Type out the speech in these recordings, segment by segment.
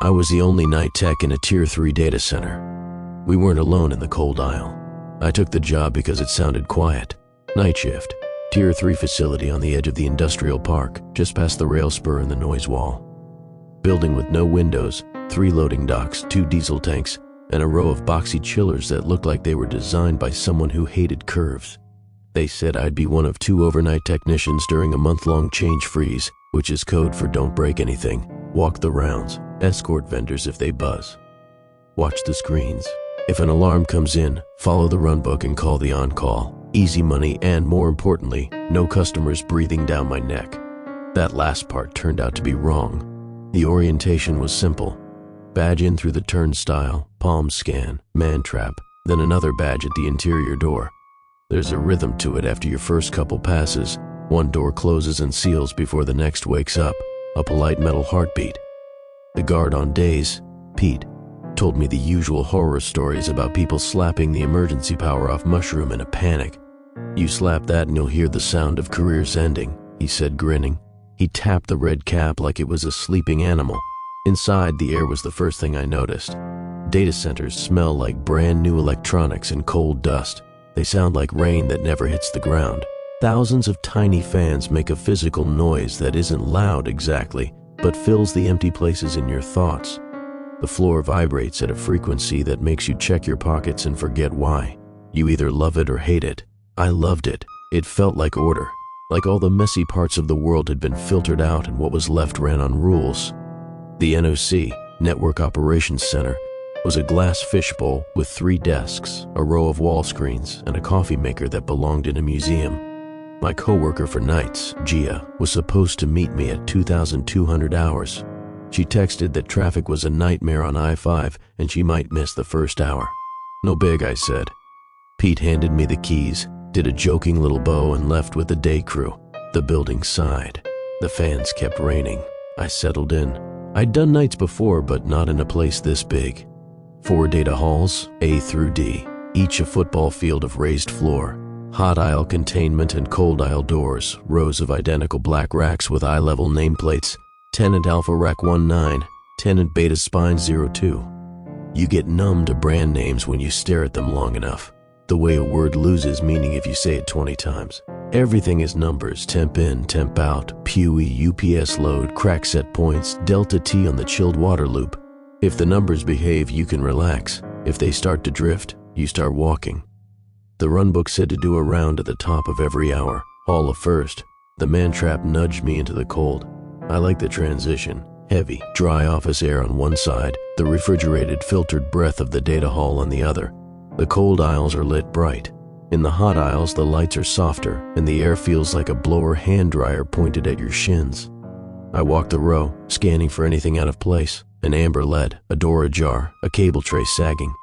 I was the only night tech in a Tier 3 data center. We weren't alone in the cold aisle. I took the job because it sounded quiet. Night shift, Tier 3 facility on the edge of the industrial park, just past the rail spur and the noise wall. Building with no windows, 3 loading docks, 2 diesel tanks, and a row of boxy chillers that looked like they were designed by someone who hated curves. They said I'd be one of 2 overnight technicians during a month-long change freeze, which is code for don't break anything, walk the rounds, escort vendors if they buzz. Watch the screens. If an alarm comes in, follow the runbook and call the on-call. Easy money and, more importantly, no customers breathing down my neck. That last part turned out to be wrong. The orientation was simple. Badge in through the turnstile, palm scan, man trap, then another badge at the interior door. There's a rhythm to it after your first couple passes. One door closes and seals before the next wakes up, a polite metal heartbeat. The guard on days, Pete, told me the usual horror stories about people slapping the emergency power off mushroom in a panic. You slap that and you'll hear the sound of careers ending, he said, grinning. He tapped the red cap like it was a sleeping animal. Inside, the air was the first thing I noticed. Data centers smell like brand new electronics and cold dust. They sound like rain that never hits the ground. Thousands of tiny fans make a physical noise that isn't loud exactly, but fills the empty places in your thoughts. The floor vibrates at a frequency that makes you check your pockets and forget why. You either love it or hate it. I loved it. It felt like order, like all the messy parts of the world had been filtered out and what was left ran on rules. The NOC, Network Operations Center, was a glass fishbowl with 3 desks, a row of wall screens, and a coffee maker that belonged in a museum. My coworker for nights, Gia, was supposed to meet me at 2,200 hours. She texted that traffic was a nightmare on I-5 and she might miss the first hour. No big, I said. Pete handed me the keys, did a joking little bow, and left with the day crew. The building sighed. The fans kept raining. I settled in. I'd done nights before, but not in a place this big. 4 data halls, A through D, each a football field of raised floor. Hot aisle containment and cold aisle doors, rows of identical black racks with eye-level nameplates, Tenant Alpha Rack 19, Tenant Beta Spine 02. You get numb to brand names when you stare at them long enough. The way a word loses meaning if you say it 20 times. Everything is numbers, temp in, temp out, PUE, UPS load, crack set points, delta T on the chilled water loop. If the numbers behave, you can relax. If they start to drift, you start walking. The runbook said to do a round at the top of every hour, hall of first. The man trap nudged me into the cold. I like the transition. Heavy, dry office air on one side, the refrigerated, filtered breath of the data hall on the other. The cold aisles are lit bright. In the hot aisles, the lights are softer, and the air feels like a blower hand dryer pointed at your shins. I walked the row, scanning for anything out of place. An amber lead, a door ajar, a cable tray sagging.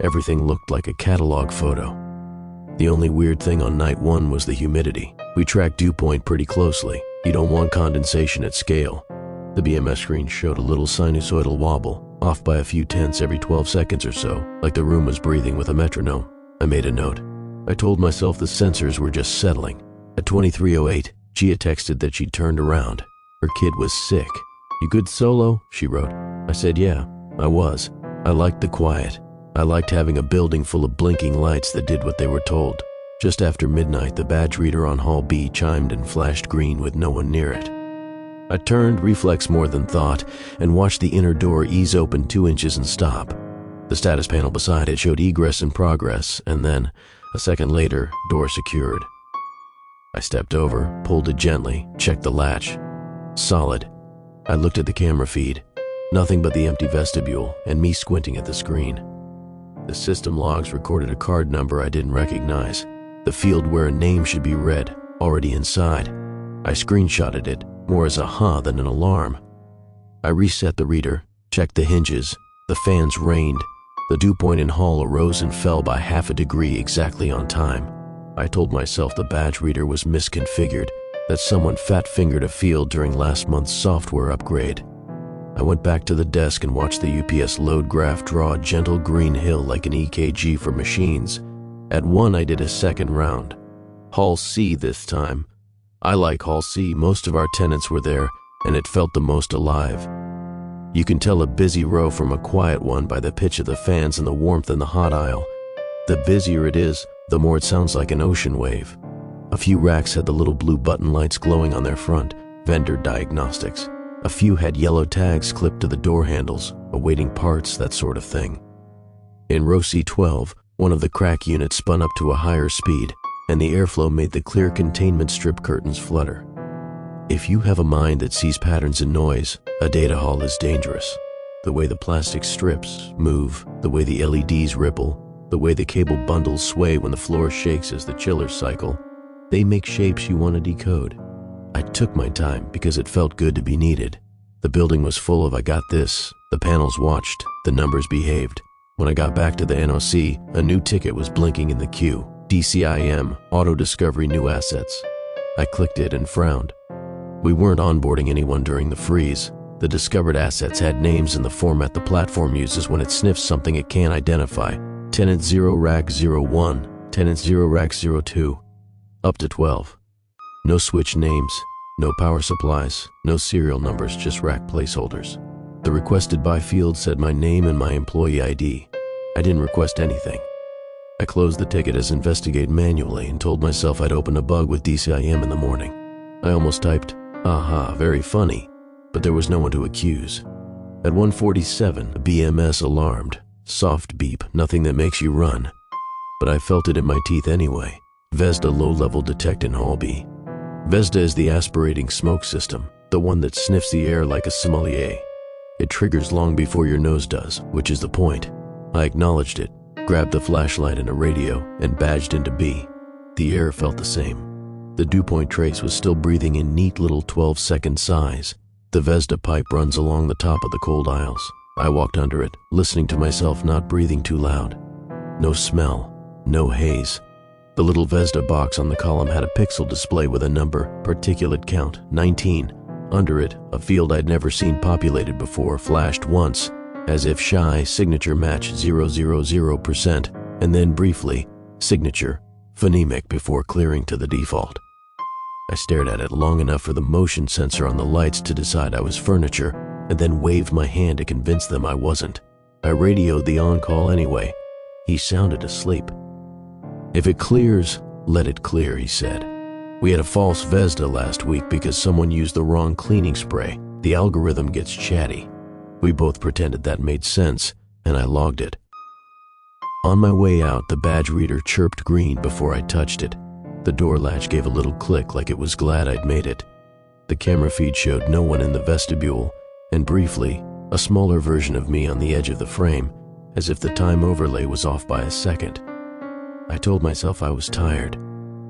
Everything looked like a catalog photo. The only weird thing on night 1 was the humidity. We tracked dew point pretty closely. You don't want condensation at scale. The BMS screen showed a little sinusoidal wobble, off by a few tenths every 12 seconds or so, like the room was breathing with a metronome. I made a note. I told myself the sensors were just settling. At 23:08, Gia texted that she'd turned around. Her kid was sick. "You good solo?" she wrote. I said yeah, I was. I liked the quiet. I liked having a building full of blinking lights that did what they were told. Just after midnight, the badge reader on Hall B chimed and flashed green with no one near it. I turned, reflex more than thought, and watched the inner door ease open 2 inches and stop. The status panel beside it showed egress in progress, and then, a second later, door secured. I stepped over, pulled it gently, checked the latch. Solid. I looked at the camera feed. Nothing but the empty vestibule and me squinting at the screen. The system logs recorded a card number I didn't recognize. The field where a name should be read, already inside. I screenshotted it, more as a huh than an alarm. I reset the reader, checked the hinges. The fans rained. The dew point in hall arose and fell by half a degree exactly on time. I told myself the badge reader was misconfigured, that someone fat-fingered a field during last month's software upgrade. I went back to the desk and watched the UPS load graph draw a gentle green hill like an EKG for machines. At 1, I did a second round. Hall C this time. I like Hall C. Most of our tenants were there, and it felt the most alive. You can tell a busy row from a quiet one by the pitch of the fans and the warmth in the hot aisle. The busier it is, the more it sounds like an ocean wave. A few racks had the little blue button lights glowing on their front, vendor diagnostics. A few had yellow tags clipped to the door handles, awaiting parts, that sort of thing. In row C12, one of the crack units spun up to a higher speed, and the airflow made the clear containment strip curtains flutter. If you have a mind that sees patterns in noise, a data hall is dangerous. The way the plastic strips move, the way the LEDs ripple, the way the cable bundles sway when the floor shakes as the chillers cycle, they make shapes you want to decode. I took my time because it felt good to be needed. The building was full of "I got this," the panels watched, the numbers behaved. When I got back to the NOC, a new ticket was blinking in the queue. DCIM, Auto Discovery New Assets. I clicked it and frowned. We weren't onboarding anyone during the freeze. The discovered assets had names in the format the platform uses when it sniffs something it can't identify. Tenant 0 Rack 01, Tenant 0 Rack 02, up to 12. No switch names, no power supplies, no serial numbers, just rack placeholders. The requested by field said my name and my employee ID. I didn't request anything. I closed the ticket as investigate manually and told myself I'd open a bug with DCIM in the morning. I almost typed, "Aha, very funny," but there was no one to accuse. At 1:47, a BMS alarmed. Soft beep, nothing that makes you run. But I felt it in my teeth anyway. VESDA low-level detect in Hall B. VESDA is the aspirating smoke system, the one that sniffs the air like a sommelier. It triggers long before your nose does, which is the point. I acknowledged it, grabbed the flashlight and a radio, and badged into B. The air felt the same. The dew point trace was still breathing in neat little 12-second sighs. The VESDA pipe runs along the top of the cold aisles. I walked under it, listening to myself not breathing too loud. No smell, no haze. The little VESDA box on the column had a pixel display with a number, particulate count, 19. Under it, a field I'd never seen populated before flashed once, as if shy signature match 000%, and then briefly, signature, phonemic before clearing to the default. I stared at it long enough for the motion sensor on the lights to decide I was furniture, and then waved my hand to convince them I wasn't. I radioed the on-call anyway. He sounded asleep. "If it clears, let it clear," he said. "We had a false VESDA last week because someone used the wrong cleaning spray. The algorithm gets chatty." We both pretended that made sense, and I logged it. On my way out, the badge reader chirped green before I touched it. The door latch gave a little click like it was glad I'd made it. The camera feed showed no one in the vestibule, and briefly, a smaller version of me on the edge of the frame, as if the time overlay was off by a second. I told myself I was tired.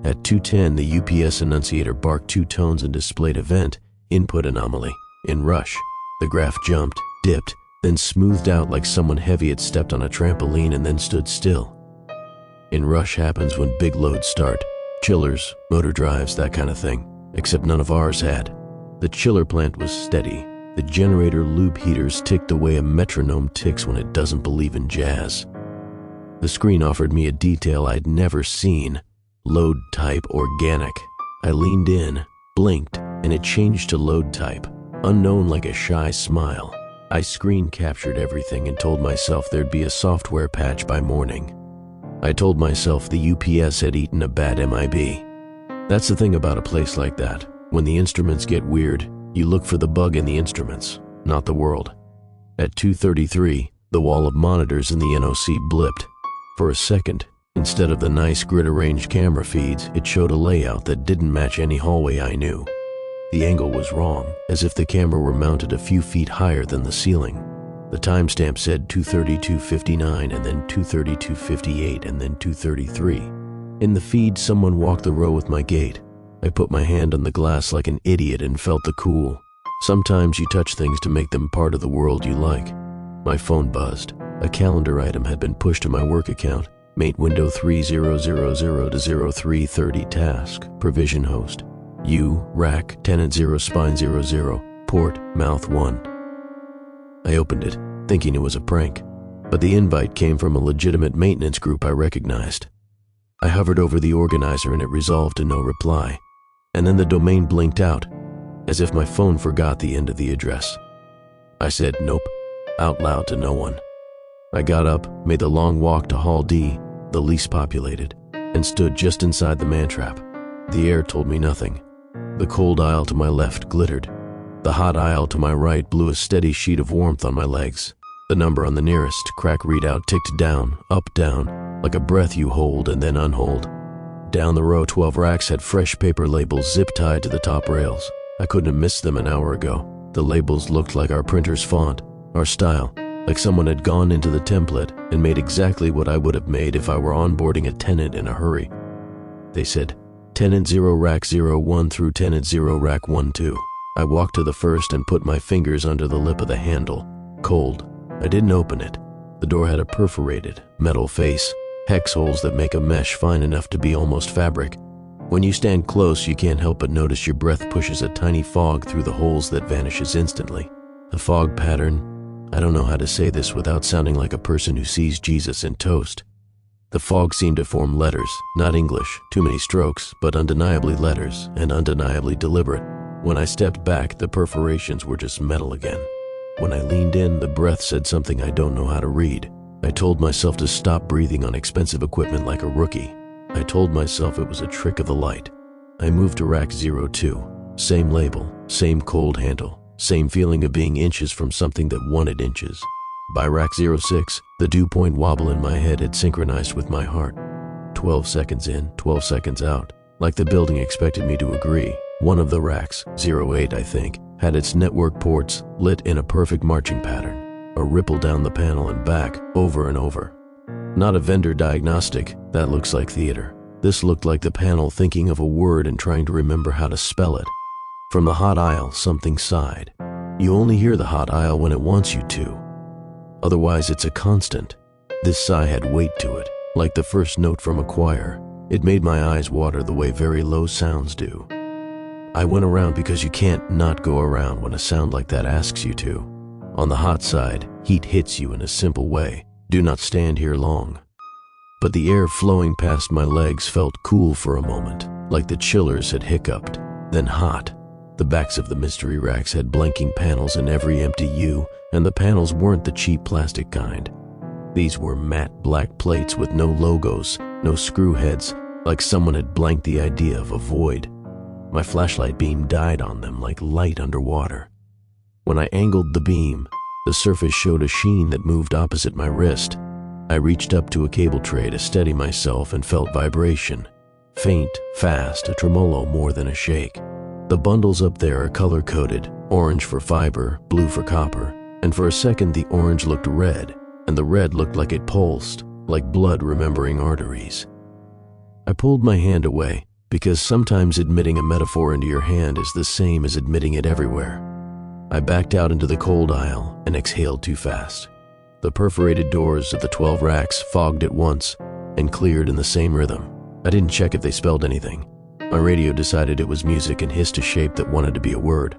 At 2:10, the UPS annunciator barked 2 tones and displayed event, input anomaly. In rush, the graph jumped, dipped, then smoothed out like someone heavy had stepped on a trampoline and then stood still. In rush happens when big loads start. Chillers, motor drives, that kind of thing, except none of ours had. The chiller plant was steady. The generator lube heaters ticked the way a metronome ticks when it doesn't believe in jazz. The screen offered me a detail I'd never seen. Load type organic. I leaned in, blinked, and it changed to load type, unknown like a shy smile. I screen captured everything and told myself there'd be a software patch by morning. I told myself the UPS had eaten a bad MIB. That's the thing about a place like that. When the instruments get weird, you look for the bug in the instruments, not the world. At 2:33, the wall of monitors in the NOC blipped. For a second, instead of the nice grid-arranged camera feeds, it showed a layout that didn't match any hallway I knew. The angle was wrong, as if the camera were mounted a few feet higher than the ceiling. The timestamp said 2:32:59 and then 2:32:58 and then 2:33. In the feed, someone walked the row with my gate. I put my hand on the glass like an idiot and felt the cool. Sometimes you touch things to make them part of the world you like. My phone buzzed. A calendar item had been pushed to my work account. Mate window 3000 to 0330 task. Provision host. U, rack, tenant 0 spine 00, port, mouth 1. I opened it, thinking it was a prank, but the invite came from a legitimate maintenance group I recognized. I hovered over the organizer and it resolved to no reply. And then the domain blinked out, as if my phone forgot the end of the address. I said nope, out loud to no one. I got up, made the long walk to Hall D, the least populated, and stood just inside the man-trap. The air told me nothing. The cold aisle to my left glittered. The hot aisle to my right blew a steady sheet of warmth on my legs. The number on the nearest crack readout ticked down, up, down, like a breath you hold and then unhold. Down the row, 12 racks had fresh paper labels zip-tied to the top rails. I couldn't have missed them an hour ago. The labels looked like our printer's font, our style, like someone had gone into the template and made exactly what I would have made if I were onboarding a tenant in a hurry. They said, Tenant 0 Rack 01 through Tenant 0 Rack 12. I walked to the first and put my fingers under the lip of the handle. Cold. I didn't open it. The door had a perforated, metal face, hex holes that make a mesh fine enough to be almost fabric. When you stand close, you can't help but notice your breath pushes a tiny fog through the holes that vanishes instantly. The fog pattern, I don't know how to say this without sounding like a person who sees Jesus in toast. The fog seemed to form letters, not English, too many strokes, but undeniably letters and undeniably deliberate. When I stepped back, the perforations were just metal again. When I leaned in, the breath said something I don't know how to read. I told myself to stop breathing on expensive equipment like a rookie. I told myself it was a trick of the light. I moved to Rack 02. Same label, same cold handle, same feeling of being inches from something that wanted inches. By Rack 06, the dew point wobble in my head had synchronized with my heart. 12 seconds in, 12 seconds out, like the building expected me to agree. One of the racks, 08 I think, had its network ports lit in a perfect marching pattern, a ripple down the panel and back, over and over. Not a vendor diagnostic, that looks like theater. This looked like the panel thinking of a word and trying to remember how to spell it. From the hot aisle, something sighed. You only hear the hot aisle when it wants you to. Otherwise, it's a constant. This sigh had weight to it, like the first note from a choir. It made my eyes water the way very low sounds do. I went around because you can't not go around when a sound like that asks you to. On the hot side, heat hits you in a simple way. Do not stand here long. But the air flowing past my legs felt cool for a moment, like the chillers had hiccuped, then hot. The backs of the mystery racks had blanking panels in every empty U, and the panels weren't the cheap plastic kind. These were matte black plates with no logos, no screw heads, like someone had blanked the idea of a void. My flashlight beam died on them like light underwater. When I angled the beam, the surface showed a sheen that moved opposite my wrist. I reached up to a cable tray to steady myself and felt vibration. Faint, fast, a tremolo more than a shake. The bundles up there are color-coded, orange for fiber, blue for copper, and for a second the orange looked red, and the red looked like it pulsed, like blood remembering arteries. I pulled my hand away, because sometimes admitting a metaphor into your hand is the same as admitting it everywhere. I backed out into the cold aisle and exhaled too fast. The perforated doors of the 12 racks fogged at once and cleared in the same rhythm. I didn't check if they spelled anything. My radio decided it was music and hissed a shape that wanted to be a word.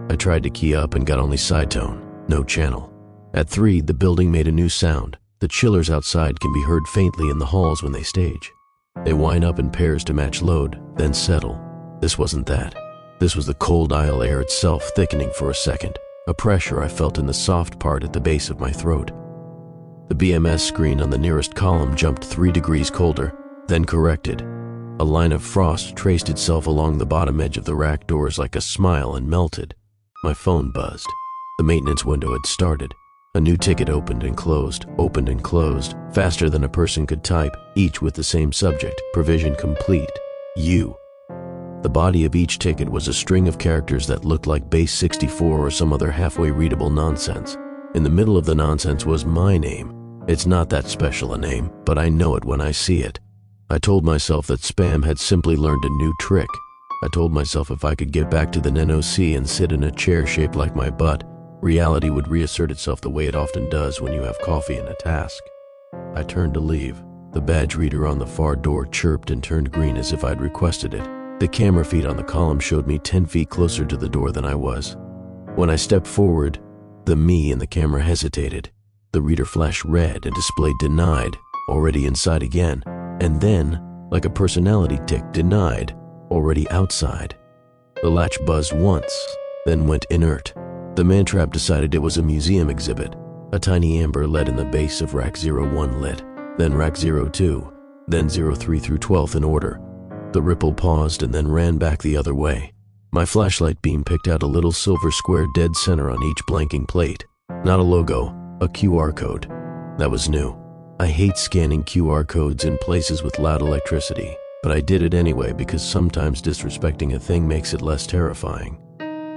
I tried to key up and got only side tone, no channel. At 3, the building made a new sound. The chillers outside can be heard faintly in the halls when they stage. They wind up in pairs to match load, then settle. This wasn't that. This was the cold aisle air itself thickening for a second, a pressure I felt in the soft part at the base of my throat. The BMS screen on the nearest column jumped 3 degrees colder, then corrected. A line of frost traced itself along the bottom edge of the rack doors like a smile and melted. My phone buzzed. The maintenance window had started. A new ticket opened and closed, faster than a person could type, each with the same subject, provision complete, you. The body of each ticket was a string of characters that looked like base 64 or some other halfway readable nonsense. In the middle of the nonsense was my name. It's not that special a name, but I know it when I see it. I told myself that spam had simply learned a new trick. I told myself if I could get back to the NOC and sit in a chair shaped like my butt, reality would reassert itself the way it often does when you have coffee and a task. I turned to leave. The badge reader on the far door chirped and turned green as if I'd requested it. The camera feed on the column showed me 10 feet closer to the door than I was. When I stepped forward, the me in the camera hesitated. The reader flashed red and displayed denied, already inside again, and then, like a personality tick, denied, already outside. The latch buzzed once, then went inert. The man-trap decided it was a museum exhibit. A tiny amber LED in the base of rack 01 lit, then rack 02, then 03 through 12th in order. The ripple paused and then ran back the other way. My flashlight beam picked out a little silver square dead center on each blanking plate. Not a logo, a QR code. That was new. I hate scanning QR codes in places with loud electricity, but I did it anyway because sometimes disrespecting a thing makes it less terrifying.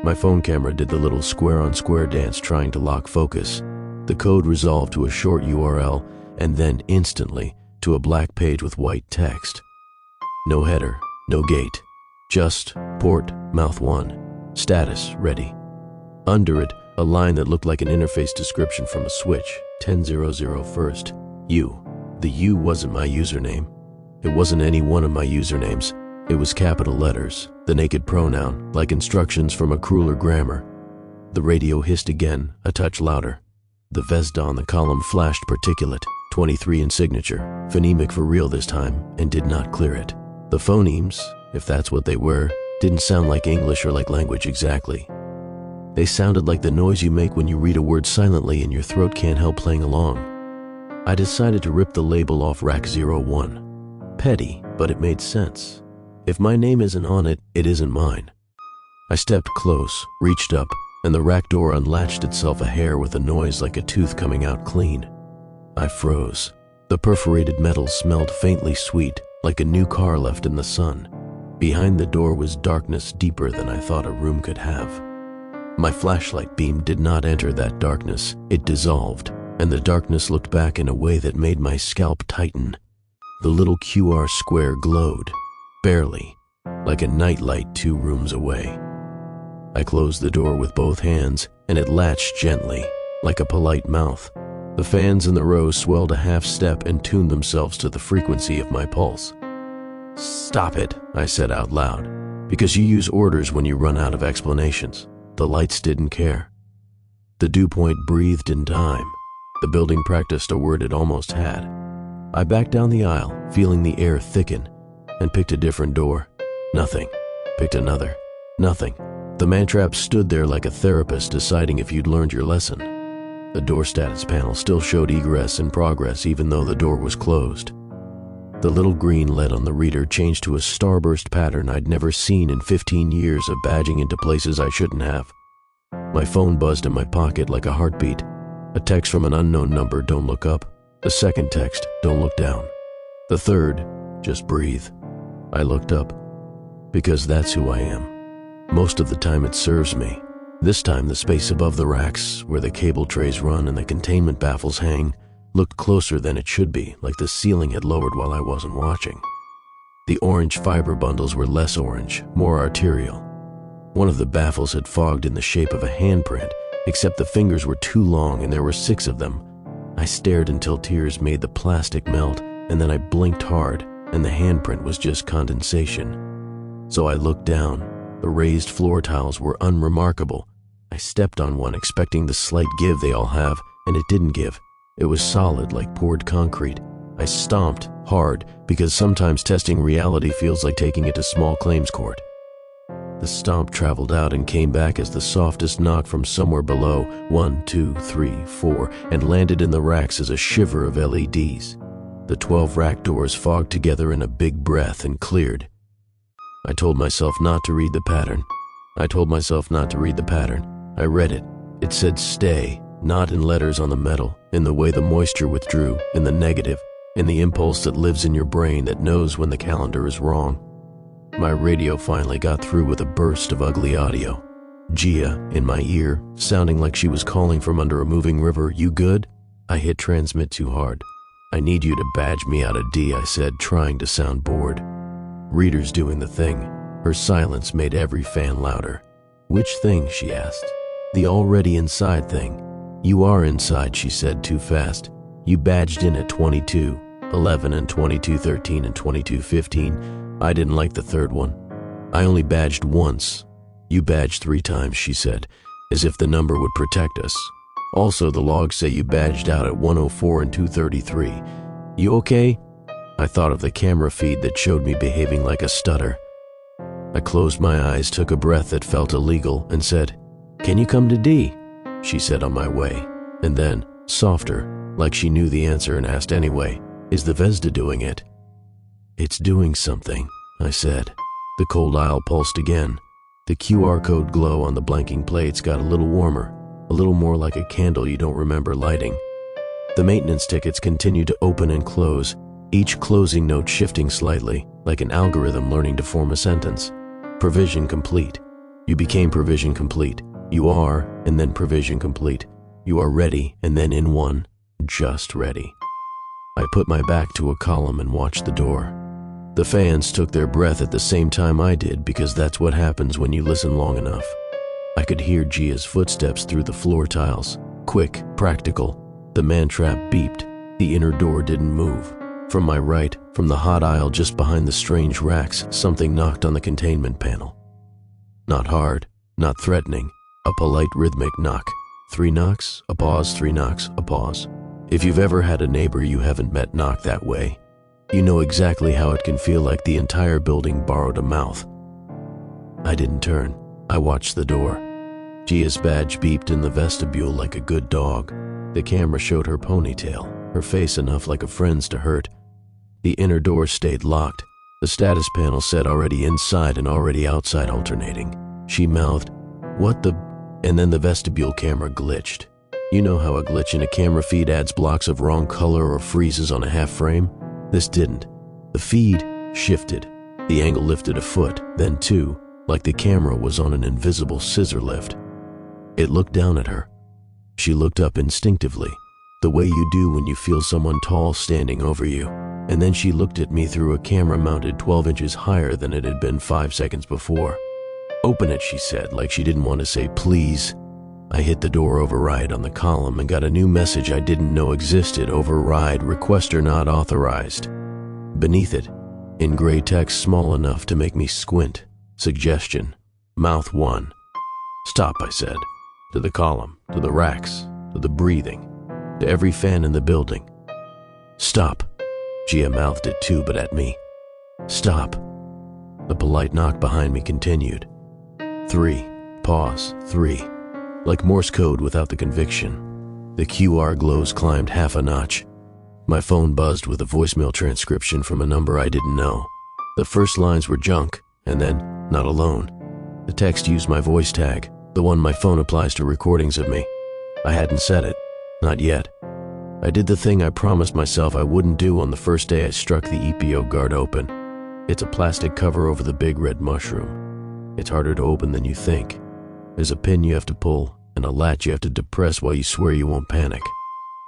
My phone camera did the little square-on-square dance trying to lock focus. The code resolved to a short URL and then instantly to a black page with white text. No header, no gate, just port, mouth 1, status, ready. Under it, a line that looked like an interface description from a switch, 1000 first, U. The U wasn't my username. It wasn't any one of my usernames. It was capital letters, the naked pronoun, like instructions from a crueler grammar. The radio hissed again, a touch louder. The VESDA on the column flashed particulate, 23 in signature, phonemic for real this time, and did not clear it. The phonemes, if that's what they were, didn't sound like English or like language exactly. They sounded like the noise you make when you read a word silently and your throat can't help playing along. I decided to rip the label off rack 01. Petty, but it made sense. If my name isn't on it, it isn't mine. I stepped close, reached up, and the rack door unlatched itself a hair with a noise like a tooth coming out clean. I froze. The perforated metal smelled faintly sweet, like a new car left in the sun. Behind the door was darkness deeper than I thought a room could have. My flashlight beam did not enter that darkness. It dissolved, and the darkness looked back in a way that made my scalp tighten. The little QR square glowed, barely, like a nightlight 2 rooms away. I closed the door with both hands, and it latched gently, like a polite mouth. The fans in the row swelled a half step and tuned themselves to the frequency of my pulse. "Stop it," I said out loud, because you use orders when you run out of explanations. The lights didn't care. The dew point breathed in time. The building practiced a word it almost had. I backed down the aisle, feeling the air thicken, and picked a different door. Nothing. Picked another. Nothing. The man-trap stood there like a therapist deciding if you'd learned your lesson. The door status panel still showed egress in progress even though the door was closed. The little green LED on the reader changed to a starburst pattern I'd never seen in 15 years of badging into places I shouldn't have. My phone buzzed in my pocket like a heartbeat. A text from an unknown number, "Don't look up." The second text, "Don't look down." The third, "Just breathe." I looked up, because that's who I am. Most of the time it serves me. This time the space above the racks, where the cable trays run and the containment baffles hang, looked closer than it should be, like the ceiling had lowered while I wasn't watching. The orange fiber bundles were less orange, more arterial. One of the baffles had fogged in the shape of a handprint, except the fingers were too long and there were 6 of them. I stared until tears made the plastic melt, and then I blinked hard, and the handprint was just condensation. So I looked down. The raised floor tiles were unremarkable. I stepped on one expecting the slight give they all have, and it didn't give. It was solid like poured concrete. I stomped hard because sometimes testing reality feels like taking it to small claims court. The stomp traveled out and came back as the softest knock from somewhere below, 1, 2, 3, 4, and landed in the racks as a shiver of LEDs. The 12 rack doors fogged together in a big breath and cleared. I told myself not to read the pattern. I read it. It said stay, not in letters on the metal, in the way the moisture withdrew, in the negative, in the impulse that lives in your brain that knows when the calendar is wrong. My radio finally got through with a burst of ugly audio. Gia, in my ear, sounding like she was calling from under a moving river, "You good?" I hit transmit too hard. "I need you to badge me out of D," I said, trying to sound bored. Reader's doing the thing. Her silence made every fan louder. "Which thing?" she asked. "The already inside thing." "You are inside," she said too fast. "You badged in at 22:11 and 22:13 and 22:15. I didn't like the third one. I only badged once." "You badged 3 times," she said, as if the number would protect us. "Also, the logs say you badged out at 1:04 and 2:33. You okay?" I thought of the camera feed that showed me behaving like a stutter. I closed my eyes, took a breath that felt illegal, and said, "Can you come to D?" she said on my way, and then, softer, like she knew the answer and asked anyway, "Is the Vesda doing it?" "It's doing something," I said. The cold aisle pulsed again. The QR code glow on the blanking plates got a little warmer, a little more like a candle you don't remember lighting. The maintenance tickets continued to open and close, each closing note shifting slightly, like an algorithm learning to form a sentence. Provision complete. You became provision complete. You are, and then provision complete. You are ready, and then in one, just ready. I put my back to a column and watched the door. The fans took their breath at the same time I did because that's what happens when you listen long enough. I could hear Gia's footsteps through the floor tiles. Quick, practical. The man-trap beeped. The inner door didn't move. From my right, from the hot aisle just behind the strange racks, something knocked on the containment panel. Not hard, not threatening. A polite rhythmic knock. 3 knocks, a pause, 3 knocks, a pause. If you've ever had a neighbor you haven't met knock that way, you know exactly how it can feel like the entire building borrowed a mouth. I didn't turn. I watched the door. Gia's badge beeped in the vestibule like a good dog. The camera showed her ponytail, her face enough like a friend's to hurt. The inner door stayed locked. The status panel said already inside and already outside alternating. She mouthed, "What the?" And then the vestibule camera glitched. You know how a glitch in a camera feed adds blocks of wrong color or freezes on a half frame? This didn't. The feed shifted. The angle lifted a foot, then 2, like the camera was on an invisible scissor lift. It looked down at her. She looked up instinctively, the way you do when you feel someone tall standing over you, and then she looked at me through a camera mounted 12 inches higher than it had been 5 seconds before. "Open it," she said, like she didn't want to say please. I hit the door override on the column and got a new message I didn't know existed. Override, requester not authorized. Beneath it, in gray text small enough to make me squint, suggestion, mouth 1. "Stop," I said, to the column, to the racks, to the breathing, to every fan in the building. "Stop." Gia mouthed it too, but at me. "Stop." The polite knock behind me continued. 3, pause, 3. Like Morse code without the conviction. The QR glows climbed half a notch. My phone buzzed with a voicemail transcription from a number I didn't know. The first lines were junk, and then, "Not alone." The text used my voice tag, the one my phone applies to recordings of me. I hadn't said it. Not yet. I did the thing I promised myself I wouldn't do on the first day I struck the EPO guard open. It's a plastic cover over the big red mushroom. It's harder to open than you think. There's a pin you have to pull, and a latch you have to depress while you swear you won't panic.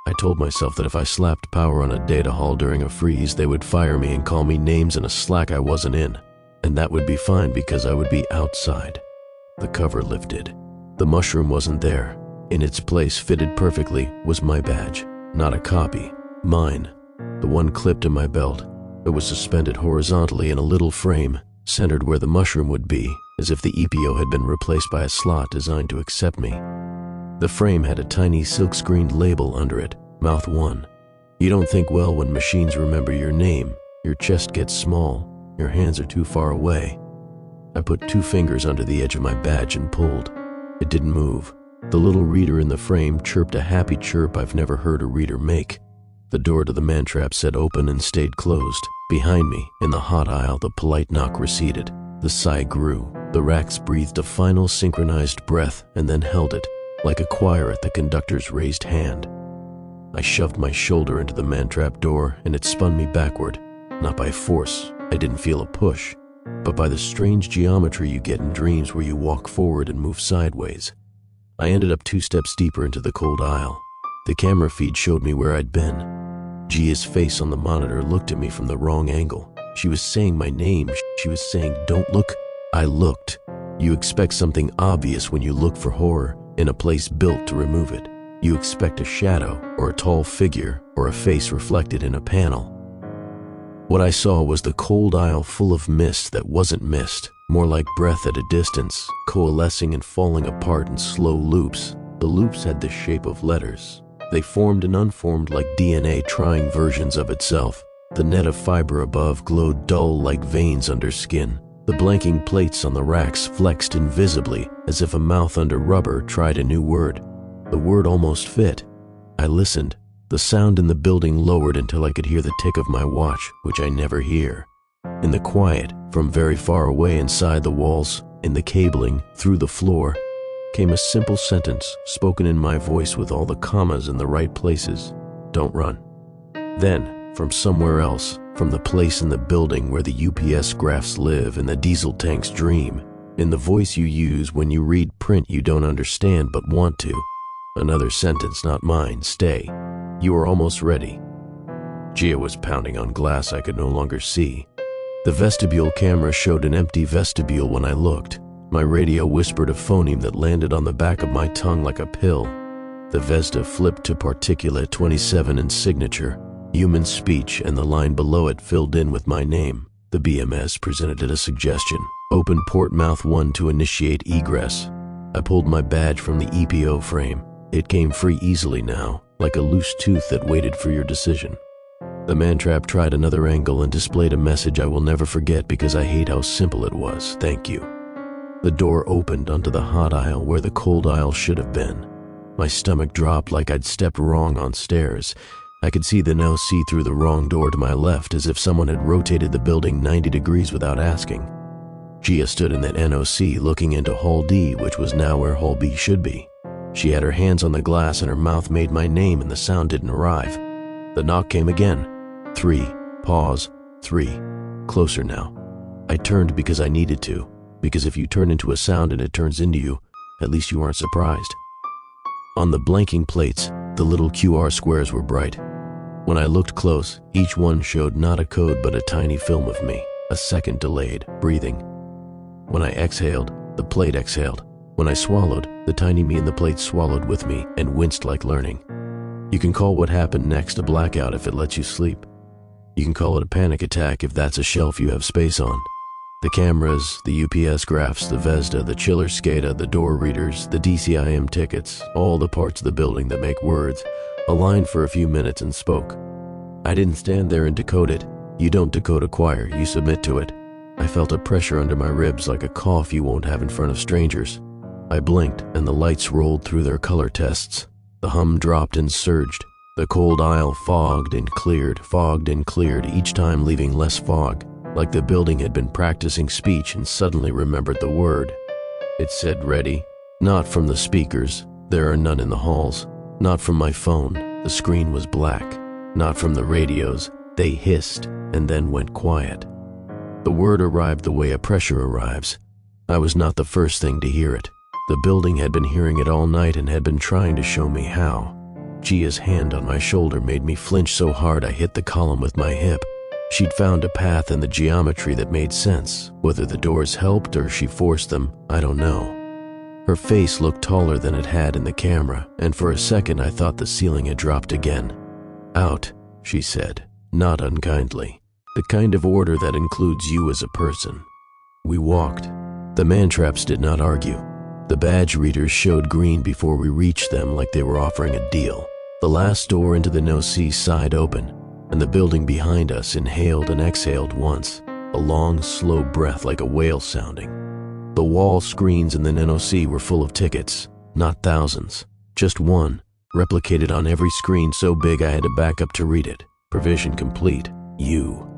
I told myself that if I slapped power on a data hall during a freeze, they would fire me and call me names in a Slack I wasn't in. And that would be fine because I would be outside. The cover lifted. The mushroom wasn't there. In its place, fitted perfectly, was my badge. Not a copy. Mine. The one clipped to my belt. It was suspended horizontally in a little frame, centered where the mushroom would be, as if the EPO had been replaced by a slot designed to accept me. The frame had a tiny silk-screened label under it, mouth 1. You don't think well when machines remember your name. Your chest gets small. Your hands are too far away. I put 2 fingers under the edge of my badge and pulled. It didn't move. The little reader in the frame chirped a happy chirp I've never heard a reader make. The door to the man-trap said open and stayed closed. Behind me, in the hot aisle, the polite knock receded. The sigh grew. The racks breathed a final synchronized breath and then held it, like a choir at the conductor's raised hand. I shoved my shoulder into the man-trap door and it spun me backward. Not by force, I didn't feel a push, but by the strange geometry you get in dreams where you walk forward and move sideways. I ended up 2 steps deeper into the cold aisle. The camera feed showed me where I'd been. Gia's face on the monitor looked at me from the wrong angle. She was saying my name. She was saying, "Don't look." I looked. You expect something obvious when you look for horror in a place built to remove it. You expect a shadow or a tall figure or a face reflected in a panel. What I saw was the cold aisle full of mist that wasn't mist, more like breath at a distance, coalescing and falling apart in slow loops. The loops had the shape of letters. They formed and unformed like DNA trying versions of itself. The net of fiber above glowed dull like veins under skin. The blanking plates on the racks flexed invisibly as if a mouth under rubber tried a new word. The word almost fit. I listened. The sound in the building lowered until I could hear the tick of my watch, which I never hear. In the quiet, from very far away inside the walls, in the cabling, through the floor, came a simple sentence spoken in my voice with all the commas in the right places. Don't run. Then, from somewhere else, from the place in the building where the UPS graphs live and the diesel tanks dream, in the voice you use when you read print you don't understand but want to, another sentence, not mine, stay. You are almost ready. Gia was pounding on glass I could no longer see. The vestibule camera showed an empty vestibule when I looked. My radio whispered a phoneme that landed on the back of my tongue like a pill. The Vesda flipped to Particulate 27 in signature, human speech, and the line below it filled in with my name. The BMS presented a suggestion. Open port mouth 1 to initiate egress. I pulled my badge from the EPO frame. It came free easily now, like a loose tooth that waited for your decision. The man-trap tried another angle and displayed a message I will never forget because I hate how simple it was. Thank you. The door opened onto the hot aisle where the cold aisle should have been. My stomach dropped like I'd stepped wrong on stairs. I could see the NOC through the wrong door to my left as if someone had rotated the building 90 degrees without asking. Gia stood in that NOC looking into Hall D, which was now where Hall B should be. She had her hands on the glass and her mouth made my name and the sound didn't arrive. The knock came again. 3. Pause. 3. Closer now. I turned because I needed to, because if you turn into a sound and it turns into you, at least you aren't surprised. On the blanking plates, the little QR squares were bright. When I looked close, each one showed not a code but a tiny film of me, a second delayed, breathing. When I exhaled, the plate exhaled. When I swallowed, the tiny me in the plate swallowed with me and winced like learning. You can call what happened next a blackout if it lets you sleep. You can call it a panic attack if that's a shelf you have space on. The cameras, the UPS graphs, the Vesda, the chiller SCADA, the door readers, the DCIM tickets, all the parts of the building that make words, aligned for a few minutes and spoke. I didn't stand there and decode it. You don't decode a choir, you submit to it. I felt a pressure under my ribs like a cough you won't have in front of strangers. I blinked and the lights rolled through their color tests. The hum dropped and surged. The cold aisle fogged and cleared, each time leaving less fog, like the building had been practicing speech and suddenly remembered the word. It said ready, not from the speakers, there are none in the halls, not from my phone, the screen was black, not from the radios, they hissed and then went quiet. The word arrived the way a pressure arrives. I was not the first thing to hear it. The building had been hearing it all night and had been trying to show me how. Gia's hand on my shoulder made me flinch so hard I hit the column with my hip. She'd found a path in the geometry that made sense. Whether the doors helped or she forced them, I don't know. Her face looked taller than it had in the camera, and for a second I thought the ceiling had dropped again. Out, she said, not unkindly. The kind of order that includes you as a person. We walked. The man-traps did not argue. The badge readers showed green before we reached them like they were offering a deal. The last door into the NOC sighed open, and the building behind us inhaled and exhaled once, a long, slow breath like a whale sounding. The wall screens in the NOC were full of tickets, not thousands, just one, replicated on every screen so big I had to back up to read it. Provision complete. You.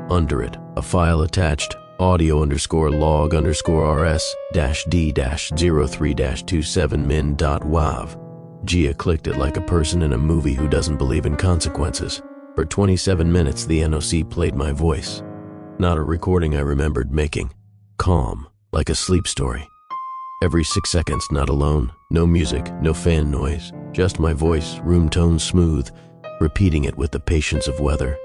Under it, a file attached, audio_rs-d-03-27min.wav. Gia clicked it like a person in a movie who doesn't believe in consequences. For 27 minutes, the NOC played my voice. Not a recording I remembered making. Calm, like a sleep story. Every 6 seconds, not alone, no music, no fan noise, just my voice, room tone smooth, repeating it with the patience of weather.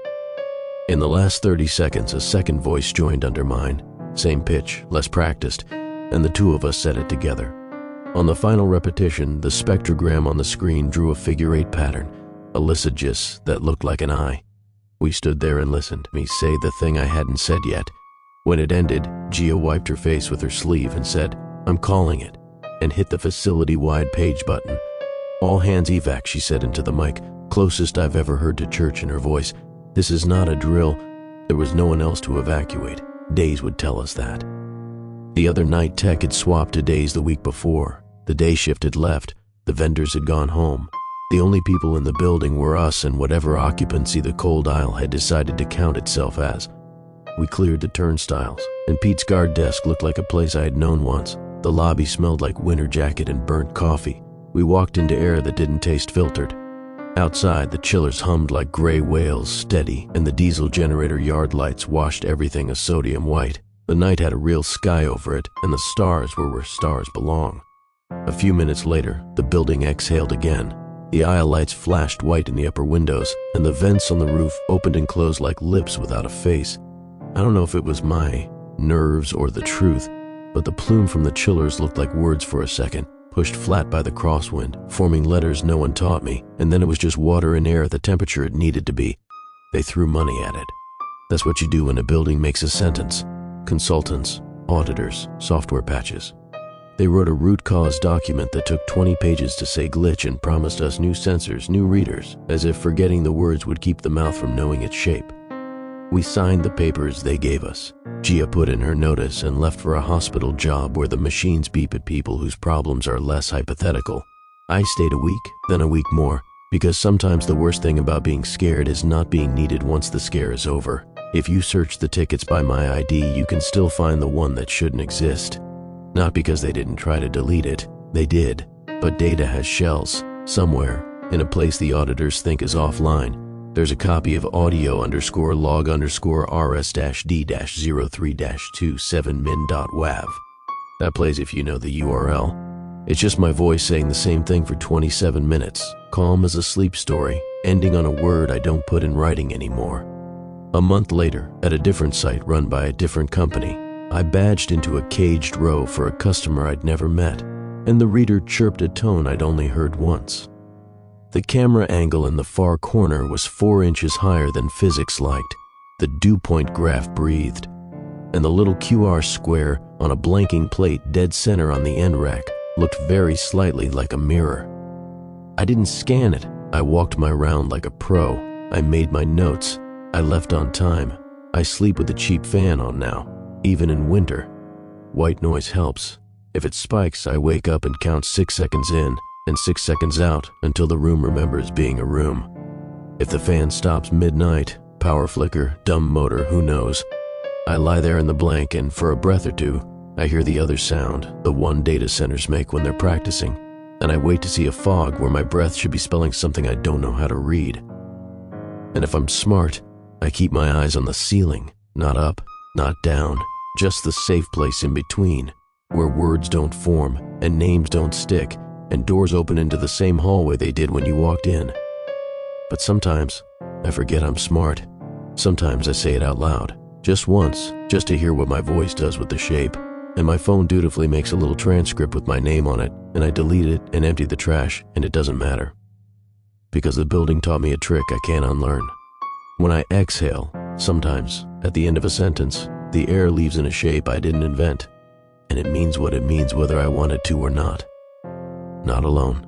In the last 30 seconds, a second voice joined under mine, same pitch, less practiced, and the two of us said it together. On the final repetition, the spectrogram on the screen drew a figure-8 pattern, a lysogis that looked like an eye. We stood there and listened, me say the thing I hadn't said yet. When it ended, Gia wiped her face with her sleeve and said, "I'm calling it," and hit the facility-wide page button. "All hands evac," she said into the mic, closest I've ever heard to church in her voice. "This is not a drill. There was no one else to evacuate. Days would tell us that." The other night tech had swapped to days the week before. The day shift had left. The vendors had gone home. The only people in the building were us and whatever occupancy the cold aisle had decided to count itself as. We cleared the turnstiles, and Pete's guard desk looked like a place I had known once. The lobby smelled like winter jacket and burnt coffee. We walked into air that didn't taste filtered. Outside, the chillers hummed like gray whales, steady, and the diesel generator yard lights washed everything a sodium white. The night had a real sky over it, and the stars were where stars belong. A few minutes later, the building exhaled again. The aisle lights flashed white in the upper windows, and the vents on the roof opened and closed like lips without a face. I don't know if it was my nerves or the truth, but the plume from the chillers looked like words for a second, pushed flat by the crosswind, forming letters no one taught me, and then it was just water and air at the temperature it needed to be. They threw money at it. That's what you do when a building makes a sentence. Consultants, auditors, software patches. They wrote a root cause document that took 20 pages to say glitch and promised us new sensors, new readers, as if forgetting the words would keep the mouth from knowing its shape. We signed the papers they gave us. Gia put in her notice and left for a hospital job where the machines beep at people whose problems are less hypothetical. I stayed a week, then a week more, because sometimes the worst thing about being scared is not being needed once the scare is over. If you search the tickets by my ID, you can still find the one that shouldn't exist. Not because they didn't try to delete it, they did, but data has shells. Somewhere, in a place the auditors think is offline, there's a copy of audio_log_rs-d-03-27min.wav. That plays if you know the URL. It's just my voice saying the same thing for 27 minutes, calm as a sleep story, ending on a word I don't put in writing anymore. A month later, at a different site run by a different company, I badged into a caged row for a customer I'd never met, and the reader chirped a tone I'd only heard once. The camera angle in the far corner was 4 inches higher than physics liked. The dew point graph breathed, and the little QR square on a blanking plate dead center on the end rack looked very slightly like a mirror. I didn't scan it. I walked my round like a pro. I made my notes. I left on time. I sleep with a cheap fan on now, even in winter. White noise helps. If it spikes, I wake up and count 6 seconds in and 6 seconds out until the room remembers being a room. If the fan stops midnight, power flicker, dumb motor, who knows? I lie there in the blank and for a breath or two, I hear the other sound, the one data centers make when they're practicing, and I wait to see a fog where my breath should be spelling something I don't know how to read. And if I'm smart, I keep my eyes on the ceiling, not up, not down, just the safe place in between, where words don't form and names don't stick and doors open into the same hallway they did when you walked in. But sometimes I forget I'm smart. Sometimes I say it out loud, just once, just to hear what my voice does with the shape, and my phone dutifully makes a little transcript with my name on it, and I delete it and empty the trash, and it doesn't matter. Because the building taught me a trick I can't unlearn. When I exhale, sometimes, at the end of a sentence, the air leaves in a shape I didn't invent, and it means what it means whether I want it to or not. Not alone.